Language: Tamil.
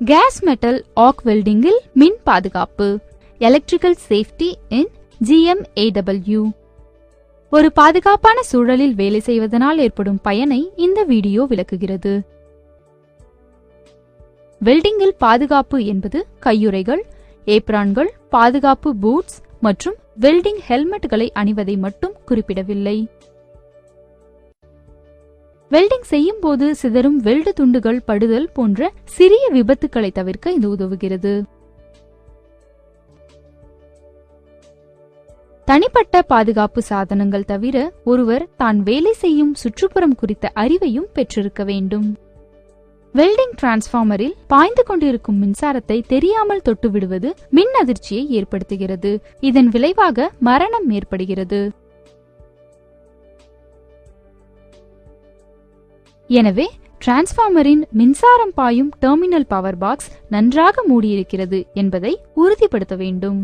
கேஸ் மெட்டல் ஆர்க் வெல்டிங்கில் மின் பாதுகாப்பு, எலக்ட்ரிக்கல் சேஃப்டி இன் GMAW. ஒரு பாதுகாப்பான சூழலில் வேலை செய்வதனால் ஏற்படும் பயனை இந்த வீடியோ விளக்குகிறது. வெல்டிங்கில் பாதுகாப்பு என்பது கையுறைகள், ஏப்ரான்கள், பாதுகாப்பு பூட்ஸ் மற்றும் வெல்டிங் ஹெல்மெட்களை அணிவதை மட்டும் குறிப்பிடவில்லை. வெல்டிங் செய்யும் போது சிதறும் வெல்டு துண்டுகள் படுதல் போன்ற சிறிய விபத்துக்களை தவிர்க்க இது உதவுகிறது. தனிப்பட்ட பாதுகாப்பு சாதனங்கள் தவிர ஒருவர் தான் வேலை செய்யும் சுற்றுப்புறம் குறித்த அறிவையும் பெற்றிருக்க வேண்டும். வெல்டிங் டிரான்ஸ்பார்மரில் பாய்ந்து கொண்டிருக்கும் மின்சாரத்தை தெரியாமல் தொட்டு விடுவது மின் அதிர்ச்சியை ஏற்படுத்துகிறது. இதன் விளைவாக மரணம் ஏற்படுகிறது. எனவே டிரான்ஸ்பார்மரின் மின்சாரம் பாயும் டெர்மினல் பவர் பாக்ஸ் நன்றாக மூடியிருக்கிறது என்பதை உறுதிப்படுத்த வேண்டும்.